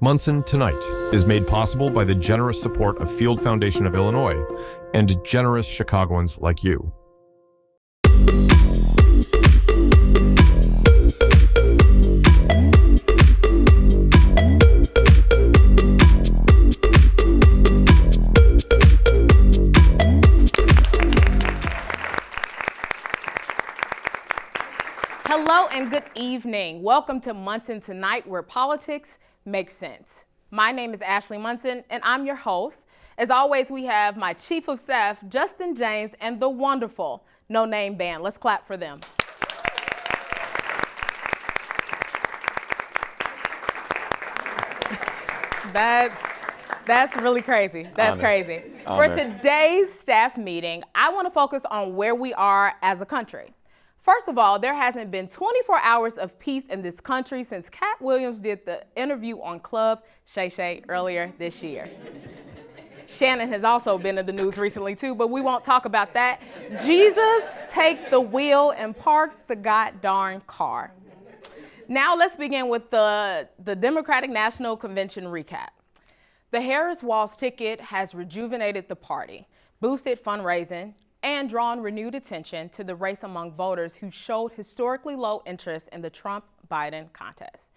Munson Tonight is made possible by the generous support of Field Foundation of Illinois and generous Chicagoans like you. Hello and good evening. Welcome to Munson Tonight, where politics makes sense. My name is Ashley Munson, and I'm your host. As always, we have my Chief of Staff, Justin James, and the wonderful No Name Band. Let's clap for them. That's really crazy. That's crazy. For today's staff meeting, I want to focus on where we are as a country. First of all, there hasn't been 24 hours of peace in this country since Cat Williams did the interview on Club Shay Shay earlier this year. Shannon has also been in the news recently too, but we won't talk about that. Jesus, take the wheel and park the goddamn car. Now let's begin with the Democratic National Convention recap. The Harris Walls ticket has rejuvenated the party, boosted fundraising, and drawn renewed attention to the race among voters who showed historically low interest in the Trump-Biden contest.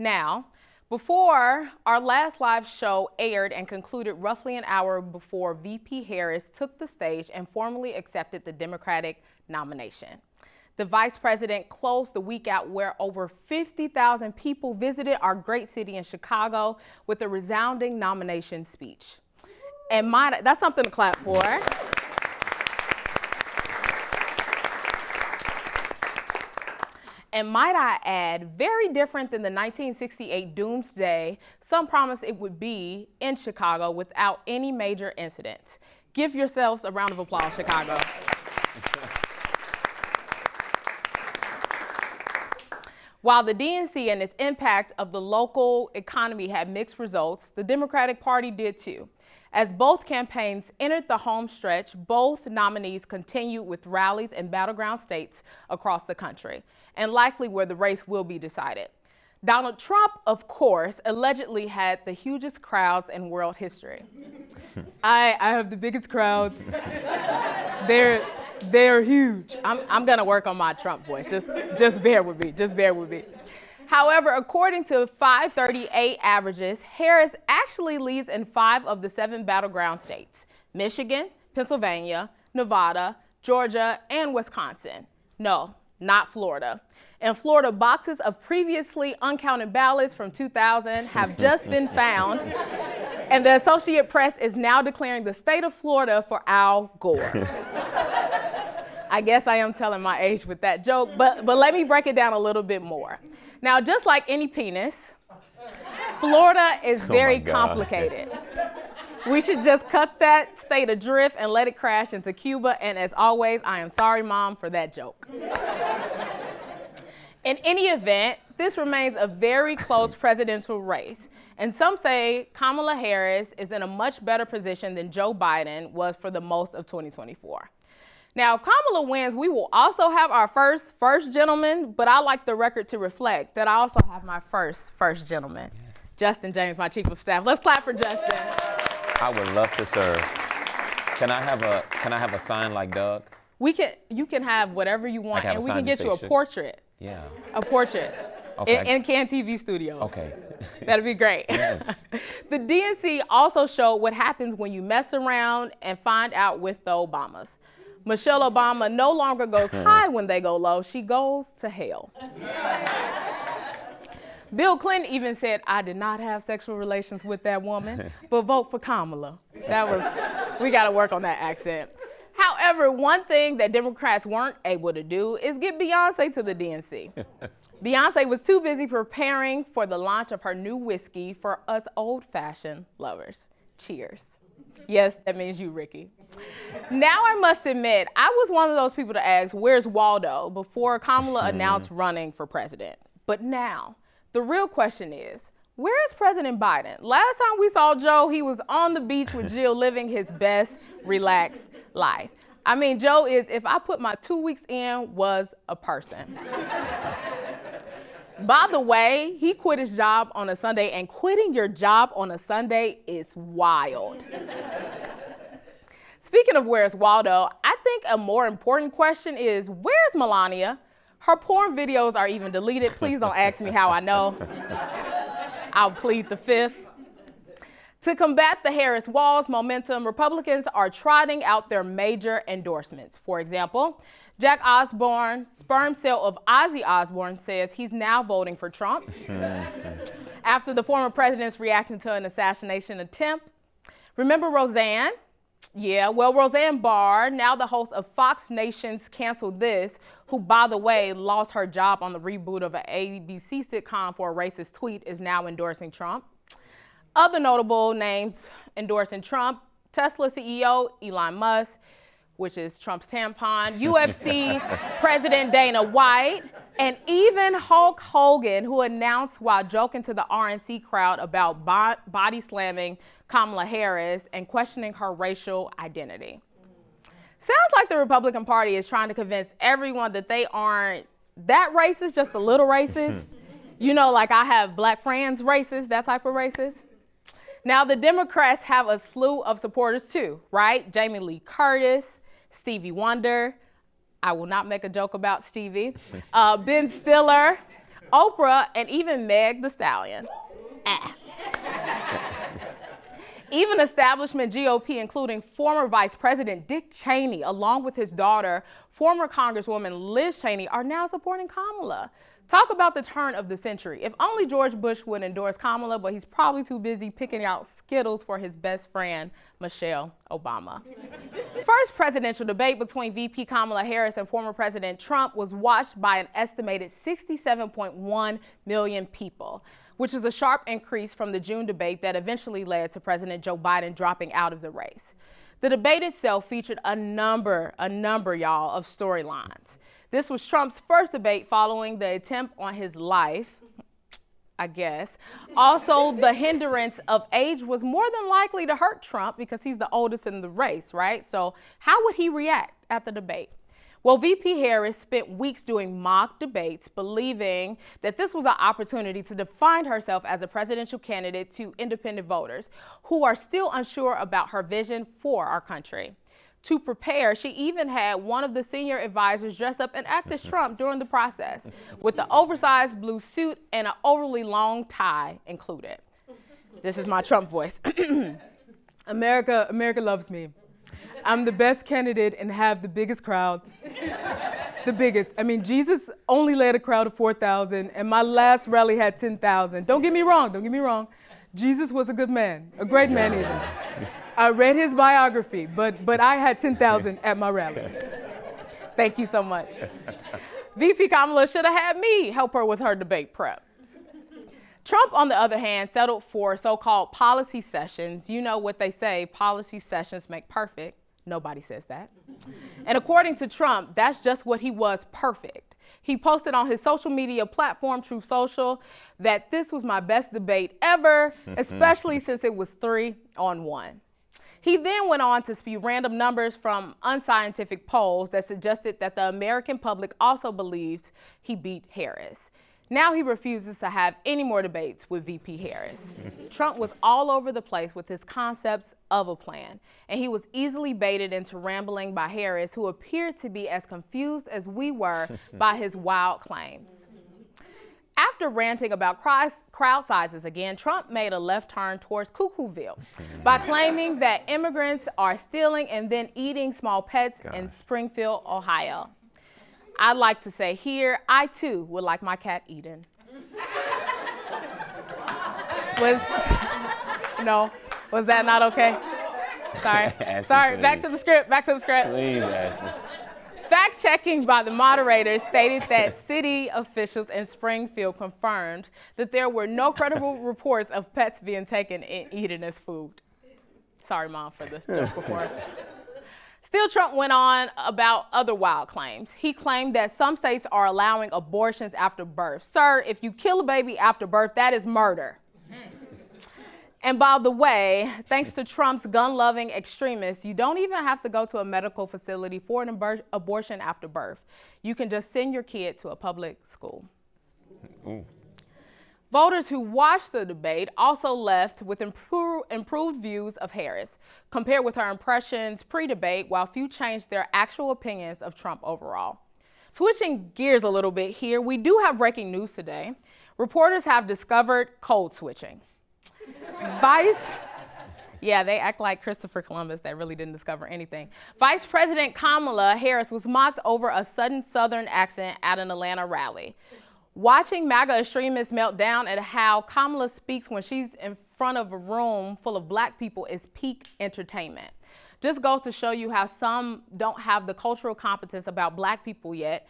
Now, before our last live show aired and concluded roughly an hour before VP Harris took the stage and formally accepted the Democratic nomination. The vice president closed the week out where over 50,000 people visited our great city in Chicago with a resounding nomination speech. And that's something to clap for. And might I add, very different than the 1968 doomsday some promised it would be in Chicago without any major incidents. Give yourselves a round of applause, Chicago. While the DNC and its impact of the local economy had mixed results, the Democratic Party did too. As both campaigns entered the home stretch, both nominees continued with rallies in battleground states across the country, and likely where the race will be decided. Donald Trump, of course, allegedly had the hugest crowds in world history. I have the biggest crowds. They're huge. I'm gonna work on my Trump voice. Just bear with me. Just bear with me. However, according to 538 averages, Harris actually leads in 5 of the 7 battleground states: Michigan, Pennsylvania, Nevada, Georgia, and Wisconsin. No, not Florida. In Florida, boxes of previously uncounted ballots from 2000 have just been found, and the Associated Press is now declaring the state of Florida for Al Gore. I guess I am telling my age with that joke, but let me break it down a little bit more. Now, just like any penis, Florida is very complicated. We should just cut that state adrift and let it crash into Cuba, and as always, I am sorry, Mom, for that joke. In any event, this remains a very close presidential race, and some say Kamala Harris is in a much better position than Joe Biden was for the most of 2024. Now, if Kamala wins, we will also have our first gentleman, but I like the record to reflect that I also have my first gentleman, Justin James, my Chief of Staff. Let's clap for Justin. I would love to serve. Can I have a sign like Doug? You can have whatever you want, and we can get you a portrait. Yeah. A portrait. Okay. In Can TV Studios. Okay. That'd be great. Yes. The DNC also showed what happens when you mess around and find out with the Obamas. Michelle Obama no longer goes high when they go low, she goes to hell. Bill Clinton even said, "I did not have sexual relations with that woman, but vote for Kamala." We gotta work on that accent. However, one thing that Democrats weren't able to do is get Beyonce to the DNC. Beyonce was too busy preparing for the launch of her new whiskey for us old-fashioned lovers. Cheers. Yes, that means you, Ricky. Now I must admit, I was one of those people to ask, where's Waldo, before Kamala announced running for president. But now, the real question is, where is President Biden? Last time we saw Joe, he was on the beach with Jill living his best relaxed life. I mean, Joe is, if I put my 2 weeks in, was a person. By the way, he quit his job on a Sunday, and quitting your job on a Sunday is wild. Speaking of where's Waldo, I think a more important question is, where's Melania? Her porn videos are even deleted. Please don't ask me how I know. I'll plead the fifth. To combat the Harris Walz momentum, Republicans are trotting out their major endorsements. For example, Jack Osborne, sperm cell of Ozzy Osbourne, says he's now voting for Trump after the former president's reaction to an assassination attempt. Remember Roseanne? Yeah, well, Roseanne Barr, now the host of Fox Nation's Cancel This, who, by the way, lost her job on the reboot of an ABC sitcom for a racist tweet, is now endorsing Trump. Other notable names endorsing Trump: Tesla CEO Elon Musk, which is Trump's tampon, UFC President Dana White, and even Hulk Hogan, who announced while joking to the RNC crowd about body slamming Kamala Harris and questioning her racial identity. Sounds like the Republican Party is trying to convince everyone that they aren't that racist, just a little racist. You know, like I have black friends racist, that type of racist. Now, the Democrats have a slew of supporters too, right? Jamie Lee Curtis, Stevie Wonder. I will not make a joke about Stevie. Ben Stiller, Oprah, and even Meg the Stallion. Even establishment GOP, including former Vice President Dick Cheney, along with his daughter, former Congresswoman Liz Cheney, are now supporting Kamala. Talk about the turn of the century. If only George Bush would endorse Kamala, but he's probably too busy picking out Skittles for his best friend, Michelle Obama. First presidential debate between VP Kamala Harris and former President Trump was watched by an estimated 67.1 million people, which is a sharp increase from the June debate that eventually led to President Joe Biden dropping out of the race. The debate itself featured a number, y'all, of storylines. This was Trump's first debate following the attempt on his life, I guess. Also, the hindrance of age was more than likely to hurt Trump because he's the oldest in the race, right? So how would he react at the debate? Well, VP Harris spent weeks doing mock debates, believing that this was an opportunity to define herself as a presidential candidate to independent voters who are still unsure about her vision for our country. To prepare, she even had one of the senior advisors dress up and act as Trump during the process, with the oversized blue suit and an overly long tie included. This is my Trump voice. America loves me. I'm the best candidate and have the biggest crowds. The biggest. I mean, Jesus only led a crowd of 4,000, and my last rally had 10,000. Don't get me wrong. Jesus was a good man, a great man even. I read his biography, but I had 10,000 at my rally. Thank you so much. VP Kamala should have had me help her with her debate prep. Trump, on the other hand, settled for so-called policy sessions. You know what they say, policy sessions make perfect. Nobody says that. And according to Trump, that's just what he was, perfect. He posted on his social media platform, Truth Social, that this was my best debate ever, especially since it was 3-on-1. He then went on to spew random numbers from unscientific polls that suggested that the American public also believes he beat Harris. Now he refuses to have any more debates with VP Harris. Trump was all over the place with his concepts of a plan, and he was easily baited into rambling by Harris, who appeared to be as confused as we were by his wild claims. After ranting about crowd sizes again, Trump made a left turn towards Cuckooville by claiming that immigrants are stealing and then eating small pets in Springfield, Ohio. I'd like to say here, I too would like my cat eaten. Was that not okay? Sorry. Ashley, Sorry, please. back to the script. Please, Ashley. Fact-checking by the moderators stated that city officials in Springfield confirmed that there were no credible reports of pets being taken and eaten as food. Sorry, Mom, for the joke before. Still, Trump went on about other wild claims. He claimed that some states are allowing abortions after birth. Sir, if you kill a baby after birth, that is murder. And by the way, thanks to Trump's gun-loving extremists, you don't even have to go to a medical facility for an abortion after birth. You can just send your kid to a public school. Ooh. Voters who watched the debate also left with improved views of Harris, compared with her impressions pre-debate, while few changed their actual opinions of Trump overall. Switching gears a little bit here, we do have breaking news today. Reporters have discovered code switching. Yeah, they act like Christopher Columbus that really didn't discover anything. Vice President Kamala Harris was mocked over a sudden Southern accent at an Atlanta rally. Watching MAGA extremists melt down at how Kamala speaks when she's in front of a room full of black people is peak entertainment. Just goes to show you how some don't have the cultural competence about black people yet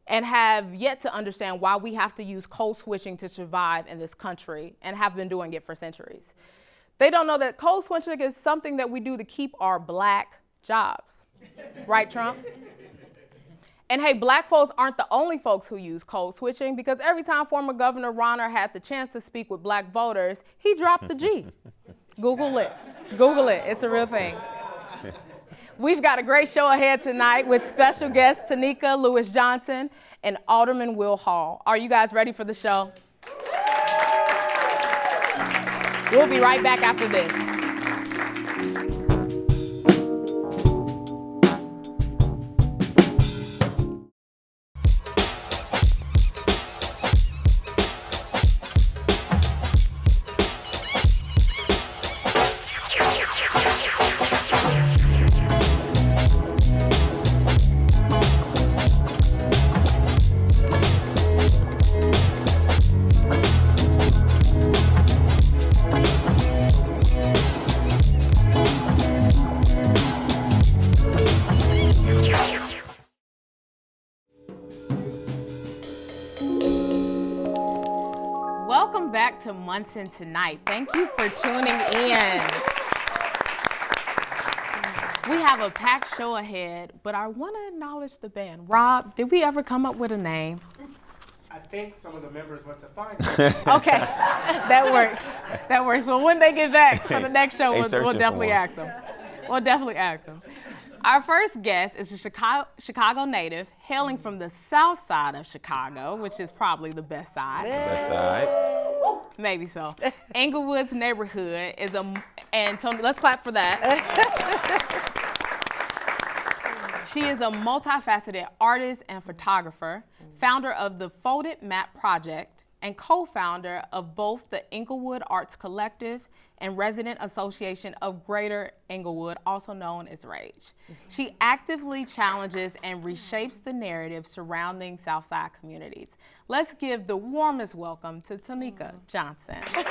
and have yet to understand why we have to use code switching to survive in this country and have been doing it for centuries. They don't know that code switching is something that we do to keep our black jobs. Right, Trump? And hey, black folks aren't the only folks who use code switching, because every time former Governor Ronner had the chance to speak with black voters, he dropped the G. Google it. Google it. It's a real thing. We've got a great show ahead tonight with special guests Tonika Lewis Johnson and Alderman Will Hall. Are you guys ready for the show? We'll be right back after this. Welcome back to Munson Tonight. Thank you for tuning in. We have a packed show ahead, but I want to acknowledge the band. Rob, did we ever come up with a name? I think some of the members went to find it. Okay, that works. That works. Well, when they get back for the next show, we'll definitely ask them. We'll definitely ask them. Our first guest is a Chicago native hailing from the south side of Chicago, which is probably the best side. Best side. Maybe so. Englewood's neighborhood is and Tony, let's clap for that. She is a multifaceted artist and photographer, founder of the Folded Map Project, and co-founder of both the Englewood Arts Collective and Resident Association of Greater Englewood, also known as RAGE. She actively challenges and reshapes the narrative surrounding Southside communities. Let's give the warmest welcome to Tonika Johnson. Thank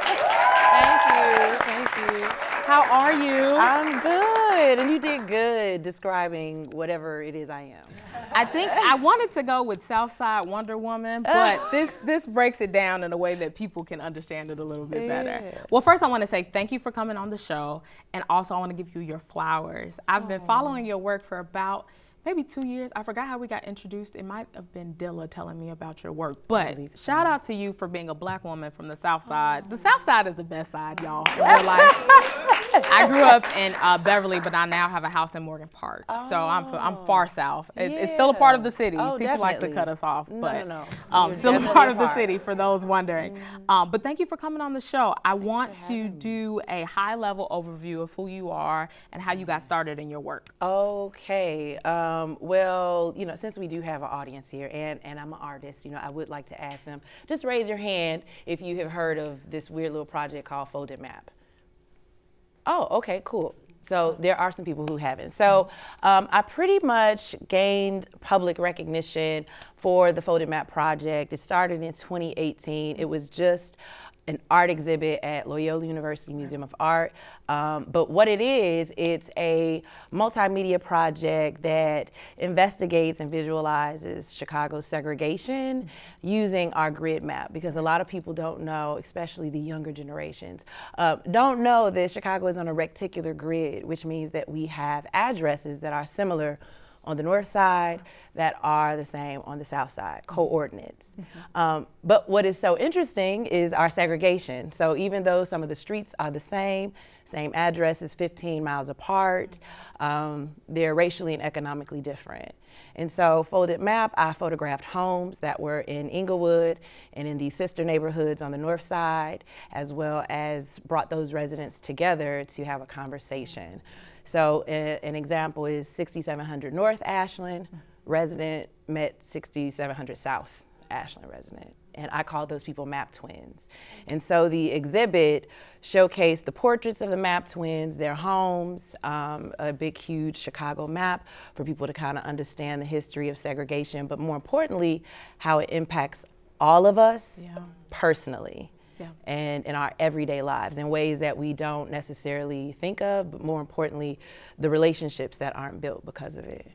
you. How are you? I'm good, and you did good describing whatever it is I am. I think I wanted to go with Southside Wonder Woman, but this breaks it down in a way that people can understand it a little bit better. Yeah. Well, first I want to say thank you for coming on the show, and also I want to give you your flowers. I've been following your work for about maybe 2 years. I forgot how we got introduced. It might have been Dilla telling me about your work, but shout out to you for being a black woman from the South Side. The South Side is the best side, y'all, in real life. I grew up in Beverly, but I now have a house in Morgan Park, so I'm far south. It's still a part of the city. People like to cut us off, but still a part of the city for those wondering. But thank you for coming on the show. I want to do a high-level overview of who you are and how you got started in your work. Okay. Well, since we do have an audience here, and I'm an artist, I would like to ask them, just raise your hand if you have heard of this weird little project called Folded Map. Oh, okay, cool. So there are some people who haven't. So I pretty much gained public recognition for the Folded Map Project. It started in 2018. It was just an art exhibit at Loyola University Museum of Art. But what it is, it's a multimedia project that investigates and visualizes Chicago's segregation using our grid map, because a lot of people don't know, especially the younger generations, don't know that Chicago is on a reticular grid, which means that we have addresses that are similar on the north side that are the same on the south side, coordinates. But what is so interesting is our segregation. So even though some of the streets are the same addresses, 15 miles apart, they're racially and economically different. And so Folded Map, I photographed homes that were in Inglewood and in the sister neighborhoods on the north side, as well as brought those residents together to have a conversation. So an example is 6700 North Ashland resident met 6700 South Ashland resident. And I call those people map twins. And so the exhibit showcased the portraits of the map twins, their homes, a big, huge Chicago map for people to kind of understand the history of segregation, but more importantly, how it impacts all of us personally. And in our everyday lives in ways that we don't necessarily think of, but more importantly, the relationships that aren't built because of it.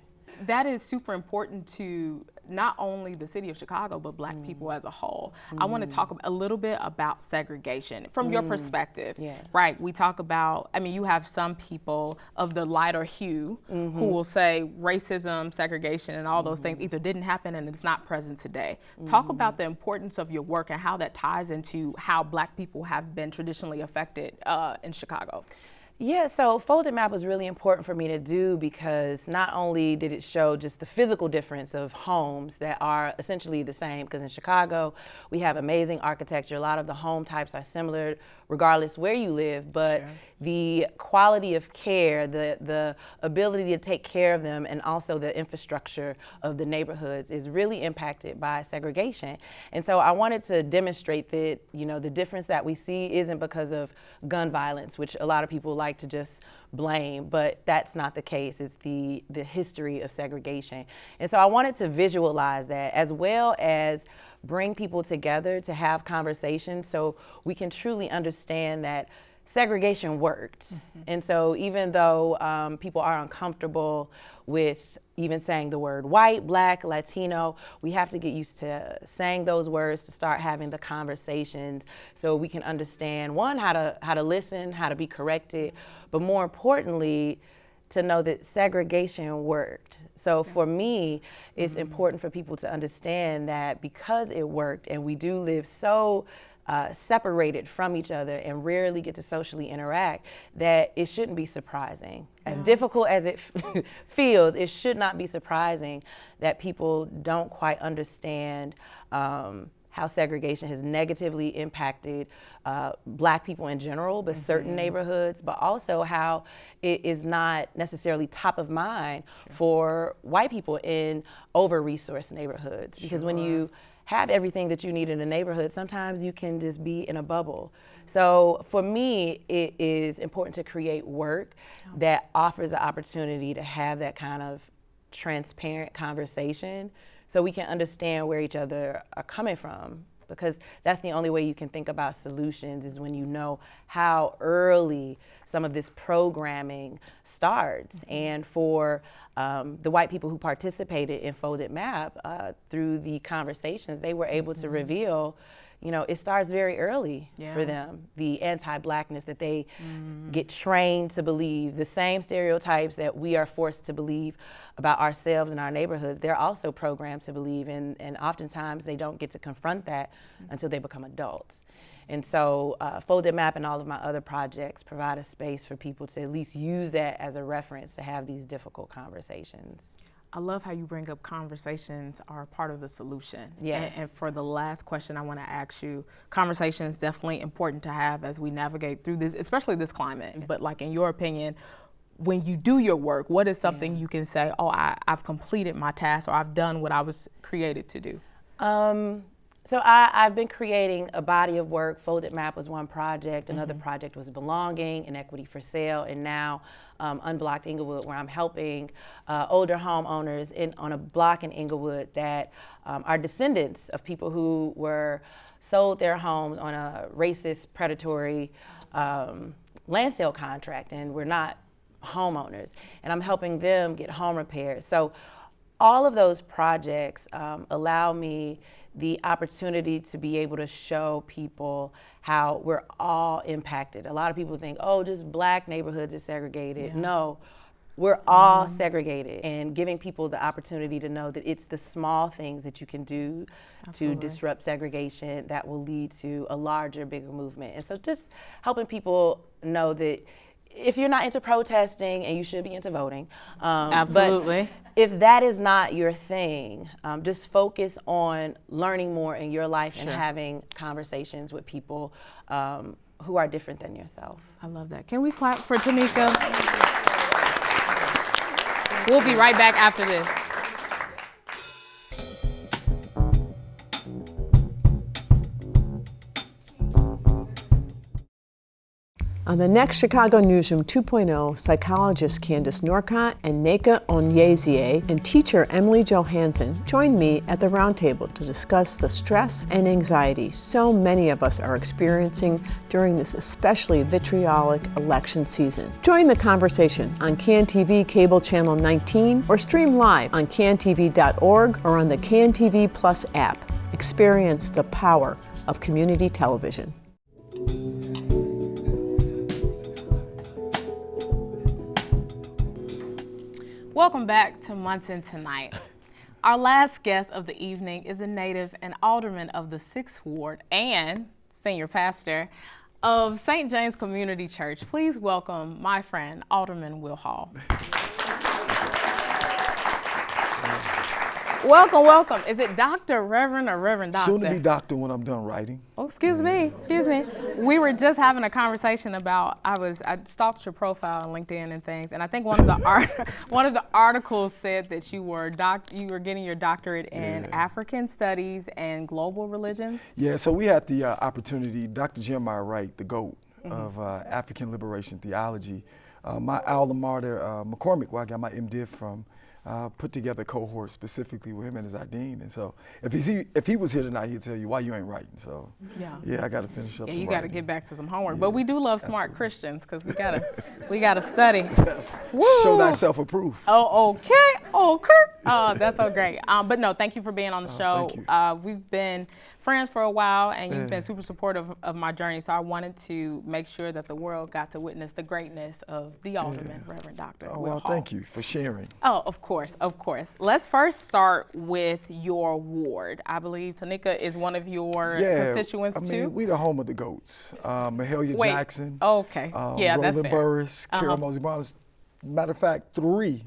That is super important to not only the city of Chicago, but Black people as a whole. I want to talk a little bit about segregation from your perspective, right? We talk about, I mean, you have some people of the lighter hue who will say racism, segregation, and all those things either didn't happen and it's not present today. Talk about the importance of your work and how that ties into how Black people have been traditionally affected in Chicago. Yeah, so Folded Map was really important for me to do because not only did it show just the physical difference of homes that are essentially the same, because in Chicago we have amazing architecture. A lot of the home types are similar regardless where you live, but the quality of care, the ability to take care of them, and also the infrastructure of the neighborhoods is really impacted by segregation. And so I wanted to demonstrate that, you know, the difference that we see isn't because of gun violence, which a lot of people like to just blame, but that's not the case. It's the history of segregation. And so I wanted to visualize that, as well as bring people together to have conversations so we can truly understand that segregation worked. And so even though people are uncomfortable with even saying the word white, Black, Latino, we have to get used to saying those words to start having the conversations so we can understand, one, how to listen, how to be corrected, but more importantly, to know that segregation worked. So for me, it's important for people to understand that because it worked and we do live so separated from each other and rarely get to socially interact, that it shouldn't be surprising. As difficult as it feels, it should not be surprising that people don't quite understand how segregation has negatively impacted Black people in general, but certain neighborhoods, but also how it is not necessarily top of mind for white people in over-resourced neighborhoods. Because when you have everything that you need in a neighborhood, sometimes you can just be in a bubble. So for me, it is important to create work that offers the opportunity to have that kind of transparent conversation so we can understand where each other are coming from. Because that's the only way you can think about solutions, is when you know how early some of this programming starts. And for the white people who participated in Folded Map, through the conversations, they were able to reveal, you know, it starts very early for them. The anti-Blackness that they get trained to believe, the same stereotypes that we are forced to believe about ourselves and our neighborhoods, they're also programmed to believe, and oftentimes they don't get to confront that until they become adults. And so Folded Map and all of my other projects provide a space for people to at least use that as a reference to have these difficult conversations. I love how you bring up conversations are part of the solution. Yes. And for the last question I want to ask you, conversation is definitely important to have as we navigate through this, especially this climate. But like, in your opinion, when you do your work, what is something you can say, oh, I've completed my task, or I've done what I was created to do? So I've been creating a body of work. Folded Map was one project. Another project was Belonging and Equity for Sale. And now Unblocked Inglewood, where I'm helping older homeowners on a block in Inglewood that are descendants of people who were sold their homes on a racist, predatory land sale contract, and were not homeowners. And I'm helping them get home repairs. So all of those projects allow me the opportunity to be able to show people how we're all impacted. A lot of people think, oh, just Black neighborhoods are segregated. No, we're all segregated, and giving people the opportunity to know that it's the small things that you can do to disrupt segregation that will lead to a larger, bigger movement. And so just helping people know that if you're not into protesting, and you should be into voting. Absolutely. But if that is not your thing, just focus on learning more in your life and having conversations with people who are different than yourself. I love that. Can we clap for Tonika? We'll be right back after this. On the next Chicago Newsroom 2.0, psychologists Candace Norcott and Neka Onyezie and teacher Emily Johansson join me at the roundtable to discuss the stress and anxiety so many of us are experiencing during this especially vitriolic election season. Join the conversation on CAN-TV Cable Channel 19 or stream live on cantv.org or on the CAN-TV Plus app. Experience the power of community television. Welcome back to Munson Tonight. Our last guest of the evening is a native and alderman of the 6th Ward and senior pastor of St. James Community Church. Please welcome my friend, Alderman Will Hall. Welcome, welcome. Is it Dr., Reverend, or Reverend Doctor? Soon to be doctor when I'm done writing. Oh, excuse me. We were just having a conversation about, I stalked your profile on LinkedIn and things, and I think one of the articles said that you were getting your doctorate in African Studies and Global Religions. Yeah, so we had the opportunity, Dr. Jeremiah Wright, the GOAT of African Liberation Theology, my alma mater, McCormick, where I got my MDiv from, put together a cohort specifically with him and his dean. And so if he was here tonight, he'd tell you why you ain't writing. So yeah, I got to finish up some you writing. got to get back to some homework. But we do love smart Christians because we gotta study. Yes. Show thyself approved. Oh, okay. That's so great. But no, thank you for being on the show. Thank you. We've been friends for a while, and you've been super supportive of my journey. So I wanted to make sure that the world got to witness the greatness of the Alderman, Reverend Dr. Oh, Will well, Hall. thank you for sharing. Oh, of course. Let's first start with your ward. I believe Tonika is one of your constituents too. I mean, we the home of the GOATs. Mahalia Jackson. Okay. That's Roland fair. Burris, Carol Mosey Brown. Matter of fact, 3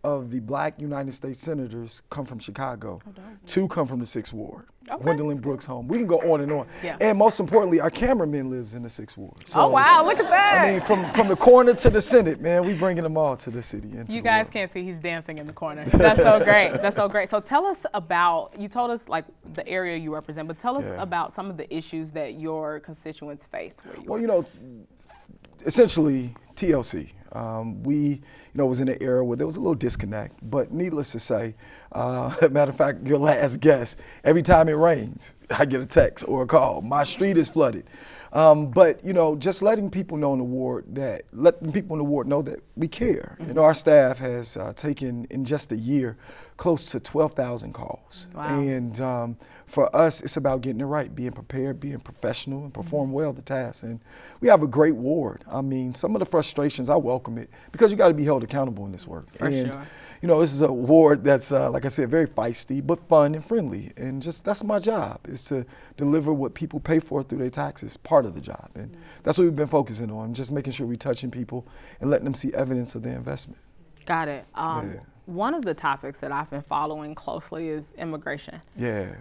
of the black United States senators come from Chicago. 2 come from the 6th Ward. Okay. Gwendolyn Brooks' home. We can go on and on. Yeah. And most importantly, our cameraman lives in the 6th Ward. So, oh, wow, look at that. I mean, from the corner to the Senate, man, we bringing them all to the city. You guys can't see, he's dancing in the corner. That's so great. That's so great. So tell us about, you told us like the area you represent, but tell us about some of the issues that your constituents face where you are. Well, you know, essentially TLC. We, was in an era where there was a little disconnect, but needless to say, matter of fact, your last guest, every time it rains, I get a text or a call. My street is flooded. But, just letting people know in the ward know that we care. Our staff has taken in just a year close to 12,000 calls. Wow. And for us, it's about getting it right, being prepared, being professional, and perform well the task. And we have a great ward. I mean, some of the frustrations, I welcome it because you got to be held accountable in this work. For sure. This is a ward that's, like I said, very feisty, but fun and friendly. And that's my job, is to deliver what people pay for through their taxes, part of the job. And that's what we've been focusing on, just making sure we're touching people and letting them see evidence of their investment. Got it. One of the topics that I've been following closely is immigration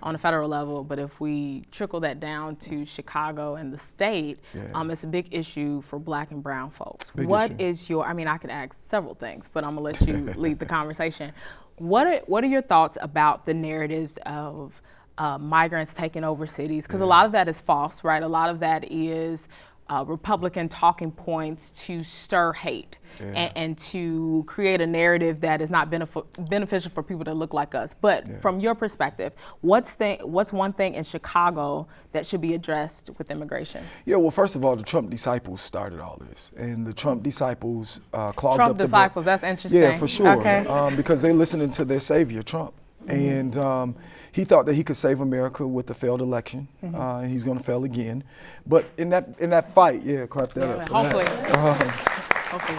on a federal level, but if we trickle that down to Chicago and the state, it's a big issue for black and brown folks. What is your, I could ask several things, but I'm gonna let you lead the conversation. What are your thoughts about the narratives of migrants taking over cities? Because a lot of that is false, right? A lot of that is Republican talking points to stir hate and to create a narrative that is not beneficial for people that look like us. But from your perspective, what's one thing in Chicago that should be addressed with immigration? Yeah, well, first of all, the Trump disciples started all this. And the Trump disciples clogged Trump up the disciples, that's interesting. Yeah, for sure. Okay. Because they're listening to their savior, Trump. And he thought that he could save America with the failed election. And he's going to fail again. But in that fight, clap that up. Hopefully. Hopefully.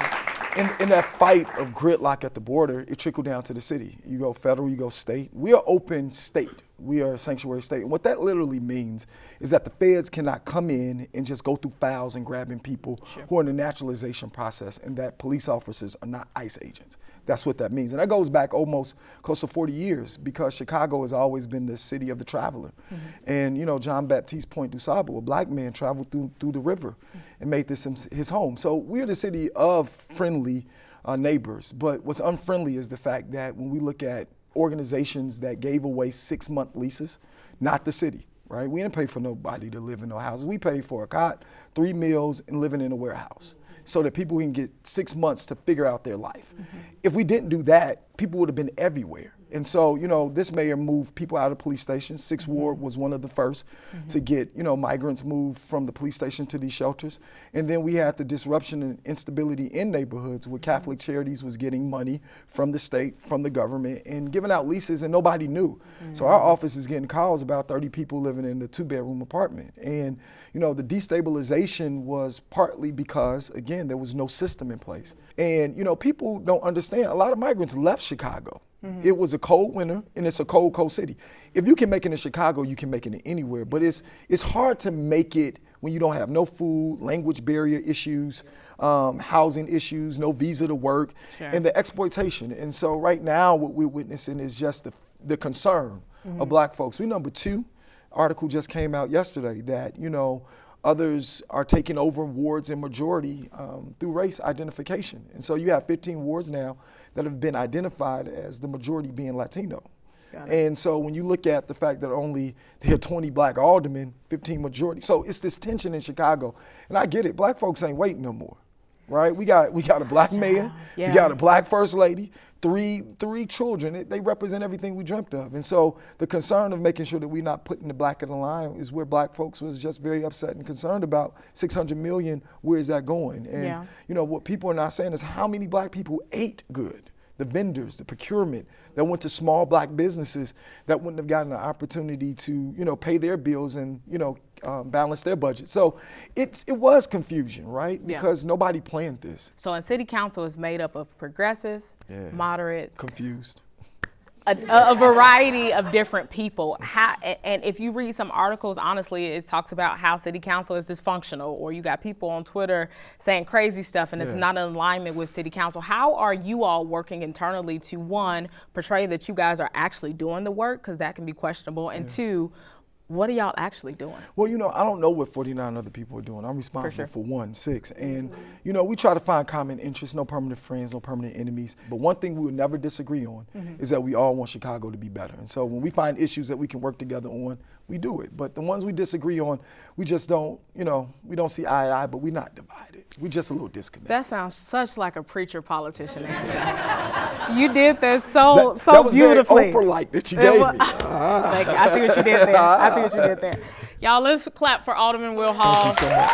in that fight of gridlock at the border, it trickled down to the city. You go federal, you go state. We are open state. We are a sanctuary state. And what that literally means is that the feds cannot come in and just go through files and grabbing people who are in the naturalization process, and that police officers are not ICE agents. That's what that means. And that goes back almost close to 40 years because Chicago has always been the city of the traveler. And, you know, John Baptiste Point du Sable, a black man, traveled through the river and made this his home. So we're the city of friendly neighbors. But what's unfriendly is the fact that when we look at organizations that gave away 6-month leases, not the city, right? We didn't pay for nobody to live in no houses. We paid for a cot, 3 meals, and living in a warehouse so that people can get 6 months to figure out their life. If we didn't do that, people would have been everywhere. And so, you know, this mayor moved people out of police stations. 6th Ward was one of the first to get, you know, migrants moved from the police station to these shelters. And then we had the disruption and instability in neighborhoods where Catholic Charities was getting money from the state, from the government, and giving out leases and nobody knew. So our office is getting calls about 30 people living in a 2-bedroom apartment. And, you know, the destabilization was partly because, again, there was no system in place. And, you know, people don't understand, a lot of migrants left Chicago. It was a cold winter, and it's a cold, cold city. If you can make it in Chicago, you can make it anywhere. But it's hard to make it when you don't have no food, language barrier issues, housing issues, no visa to work, and the exploitation. And so right now, what we're witnessing is just the concern of black folks. We number 2. Article just came out yesterday that, you know, others are taking over wards in majority through race identification. And so you have 15 wards now that have been identified as the majority being Latino. And so when you look at the fact that only there are 20 black aldermen, 15 majority. So it's this tension in Chicago. And I get it, black folks ain't waiting no more, right? We got a black mayor, we got a black first lady, three children. They represent everything we dreamt of. And so the concern of making sure that we're not putting the black in the line is where black folks was just very upset and concerned about. 600 million, where is that going? And you know, what people are not saying is how many black people ate good. The vendors, the procurement that went to small black businesses that wouldn't have gotten an opportunity to, you know, pay their bills and, you know, balance their budget. So it was confusion, right? Because nobody planned this. So in city council is made up of progressives, moderates, confused. A variety of different people. And if you read some articles, honestly, it talks about how city council is dysfunctional, or you got people on Twitter saying crazy stuff and it's not in alignment with city council. How are you all working internally to, 1, portray that you guys are actually doing the work, because that can be questionable, and 2, what are y'all actually doing? Well, you know, I don't know what 49 other people are doing. I'm responsible for 6. And, you know, we try to find common interests, no permanent friends, no permanent enemies. But one thing we will never disagree on is that we all want Chicago to be better. And so when we find issues that we can work together on, we do it. But the ones we disagree on, we just don't, you know, we don't see eye to eye, but we're not divided. We're just a little disconnected. That sounds such like a preacher politician answer. You did that so beautifully. That was very Oprah-like that you gave me. I see what you did there. I see what you did there. Y'all, let's clap for Alderman Will Hall. Thank you so much.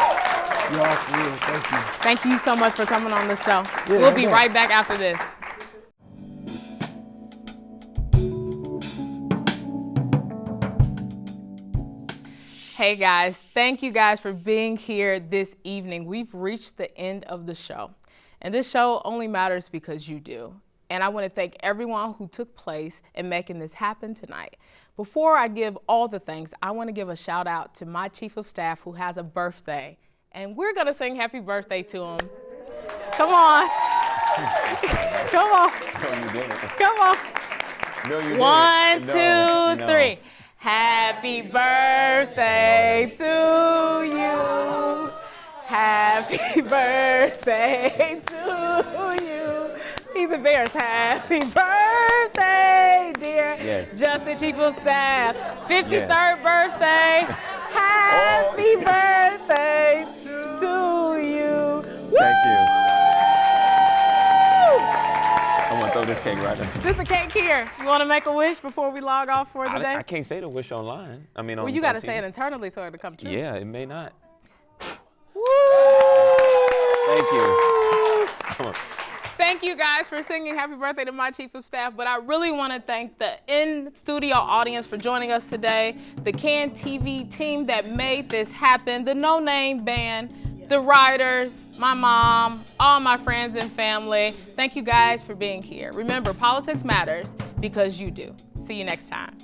Y'all, for real, thank you. Thank you so much for coming on the show. We'll be right back after this. Hey guys, thank you guys for being here this evening. We've reached the end of the show, and this show only matters because you do. And I want to thank everyone who took place in making this happen tonight. Before I give all the thanks, I want to give a shout out to my chief of staff who has a birthday, and we're going to sing happy birthday to him. Come on. Come on. No, you didn't. Come on. No, you didn't. 1, 2, No. 3. Happy birthday to you. Happy birthday to you. He's embarrassed. Happy birthday, dear. Yes. Justin, Chief of Staff. 53rd birthday. Happy birthday to you. Thank you. I'm gonna throw this cake right now. Sit the cake here. You want to make a wish before we log off for the day? I can't say the wish online. I mean, well, you got to say it internally so it'll come true. Yeah, it may not. Woo! Thank you. Thank you guys for singing happy birthday to my chief of staff, but I really want to thank the in-studio audience for joining us today, the CAN TV team that made this happen, the No Name Band, the writers, my mom, all my friends and family. Thank you guys for being here. Remember, politics matters because you do. See you next time.